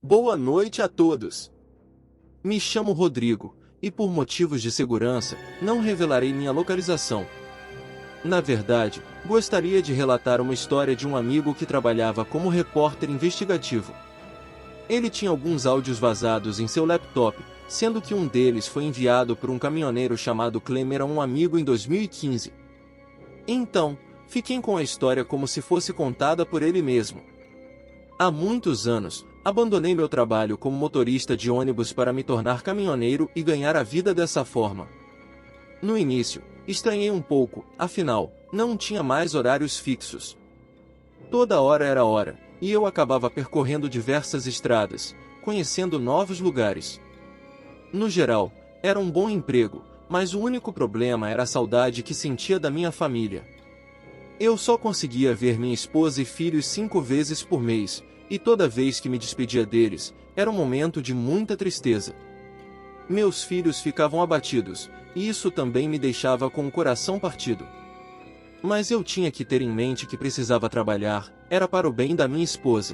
Boa noite a todos. Me chamo Rodrigo, e por motivos de segurança, não revelarei minha localização. Na verdade, gostaria de relatar uma história de um amigo que trabalhava como repórter investigativo. Ele tinha alguns áudios vazados em seu laptop, sendo que um deles foi enviado por um caminhoneiro chamado Klemer a um amigo em 2015. Então, fiquem com a história como se fosse contada por ele mesmo. Há muitos anos, abandonei meu trabalho como motorista de ônibus para me tornar caminhoneiro e ganhar a vida dessa forma. No início, estranhei um pouco, afinal, não tinha mais horários fixos. Toda hora era hora, e eu acabava percorrendo diversas estradas, conhecendo novos lugares. No geral, era um bom emprego, mas o único problema era a saudade que sentia da minha família. Eu só conseguia ver minha esposa e filhos 5 vezes por mês, e toda vez que me despedia deles, era um momento de muita tristeza. Meus filhos ficavam abatidos, e isso também me deixava com o coração partido. Mas eu tinha que ter em mente que precisava trabalhar, era para o bem da minha esposa.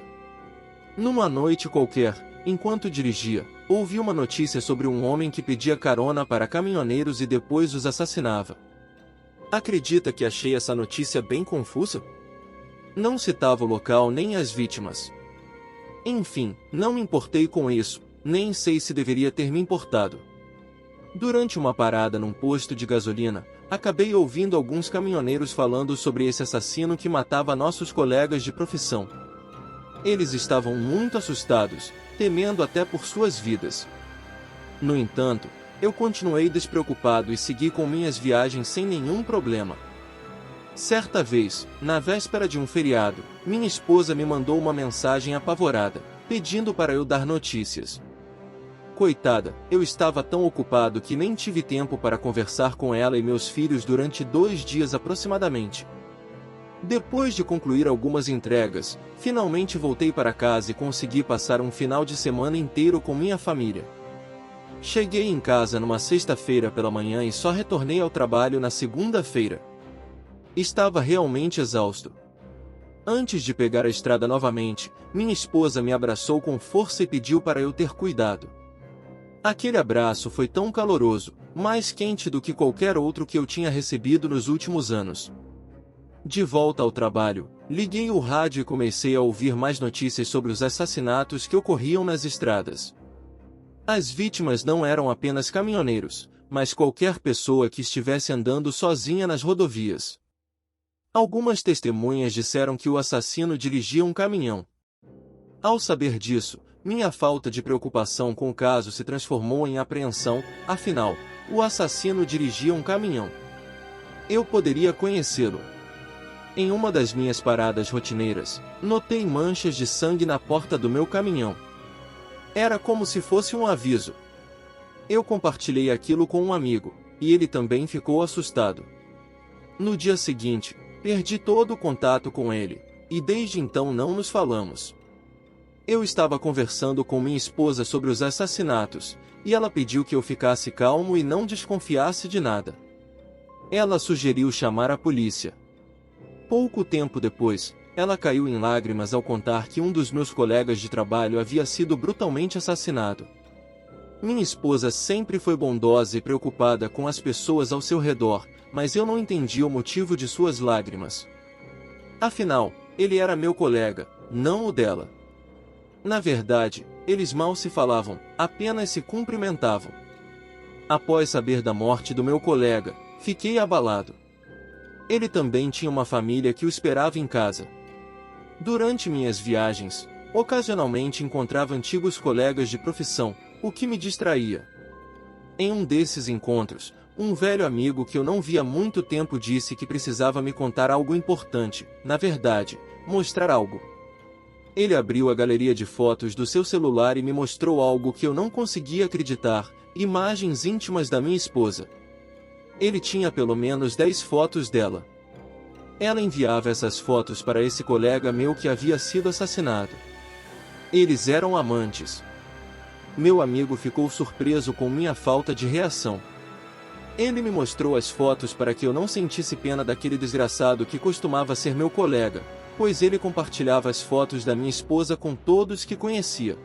Numa noite qualquer, enquanto dirigia, ouvi uma notícia sobre um homem que pedia carona para caminhoneiros e depois os assassinava. Acredita que achei essa notícia bem confusa? Não citava o local nem as vítimas. Enfim, não me importei com isso, nem sei se deveria ter me importado. Durante uma parada num posto de gasolina, acabei ouvindo alguns caminhoneiros falando sobre esse assassino que matava nossos colegas de profissão. Eles estavam muito assustados, temendo até por suas vidas. No entanto, eu continuei despreocupado e segui com minhas viagens sem nenhum problema. Certa vez, na véspera de um feriado, minha esposa me mandou uma mensagem apavorada, pedindo para eu dar notícias. Coitada, eu estava tão ocupado que nem tive tempo para conversar com ela e meus filhos durante 2 dias aproximadamente. Depois de concluir algumas entregas, finalmente voltei para casa e consegui passar um final de semana inteiro com minha família. Cheguei em casa numa sexta-feira pela manhã e só retornei ao trabalho na segunda-feira. Estava realmente exausto. Antes de pegar a estrada novamente, minha esposa me abraçou com força e pediu para eu ter cuidado. Aquele abraço foi tão caloroso, mais quente do que qualquer outro que eu tinha recebido nos últimos anos. De volta ao trabalho, liguei o rádio e comecei a ouvir mais notícias sobre os assassinatos que ocorriam nas estradas. As vítimas não eram apenas caminhoneiros, mas qualquer pessoa que estivesse andando sozinha nas rodovias. Algumas testemunhas disseram que o assassino dirigia um caminhão. Ao saber disso, minha falta de preocupação com o caso se transformou em apreensão, afinal, o assassino dirigia um caminhão. Eu poderia conhecê-lo. Em uma das minhas paradas rotineiras, notei manchas de sangue na porta do meu caminhão. Era como se fosse um aviso. Eu compartilhei aquilo com um amigo, e ele também ficou assustado. No dia seguinte, perdi todo o contato com ele, e desde então não nos falamos. Eu estava conversando com minha esposa sobre os assassinatos, e ela pediu que eu ficasse calmo e não desconfiasse de nada. Ela sugeriu chamar a polícia. Pouco tempo depois, ela caiu em lágrimas ao contar que um dos meus colegas de trabalho havia sido brutalmente assassinado. Minha esposa sempre foi bondosa e preocupada com as pessoas ao seu redor, mas eu não entendia o motivo de suas lágrimas. Afinal, ele era meu colega, não o dela. Na verdade, eles mal se falavam, apenas se cumprimentavam. Após saber da morte do meu colega, fiquei abalado. Ele também tinha uma família que o esperava em casa. Durante minhas viagens, ocasionalmente encontrava antigos colegas de profissão, o que me distraía. Em um desses encontros, um velho amigo que eu não via há muito tempo disse que precisava me contar algo importante, na verdade, mostrar algo. Ele abriu a galeria de fotos do seu celular e me mostrou algo que eu não conseguia acreditar, imagens íntimas da minha esposa. Ele tinha pelo menos 10 fotos dela. Ela enviava essas fotos para esse colega meu que havia sido assassinado. Eles eram amantes. Meu amigo ficou surpreso com minha falta de reação. Ele me mostrou as fotos para que eu não sentisse pena daquele desgraçado que costumava ser meu colega, pois ele compartilhava as fotos da minha esposa com todos que conhecia.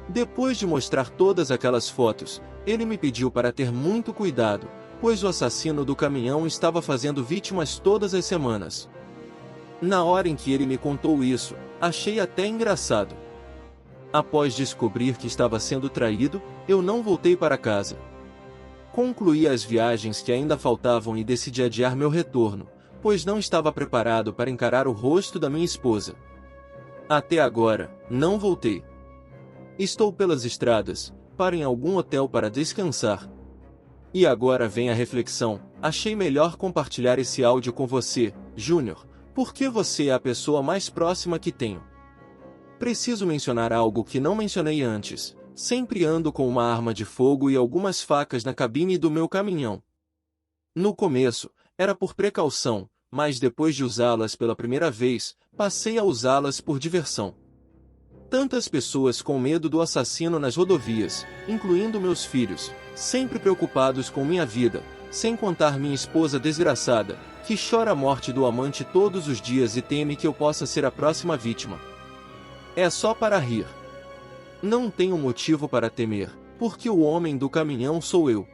Depois de mostrar todas aquelas fotos, ele me pediu para ter muito cuidado, pois o assassino do caminhão estava fazendo vítimas todas as semanas. Na hora em que ele me contou isso, achei até engraçado. Após descobrir que estava sendo traído, eu não voltei para casa. Concluí as viagens que ainda faltavam e decidi adiar meu retorno, pois não estava preparado para encarar o rosto da minha esposa. Até agora, não voltei. Estou pelas estradas, paro em algum hotel para descansar. E agora vem a reflexão, achei melhor compartilhar esse áudio com você, Júnior, porque você é a pessoa mais próxima que tenho. Preciso mencionar algo que não mencionei antes, sempre ando com uma arma de fogo e algumas facas na cabine do meu caminhão. No começo, era por precaução, mas depois de usá-las pela primeira vez, passei a usá-las por diversão. Tantas pessoas com medo do assassino nas rodovias, incluindo meus filhos, sempre preocupados com minha vida, sem contar minha esposa desgraçada, que chora a morte do amante todos os dias e teme que eu possa ser a próxima vítima. É só para rir. Não tenho motivo para temer, porque o homem do caminhão sou eu.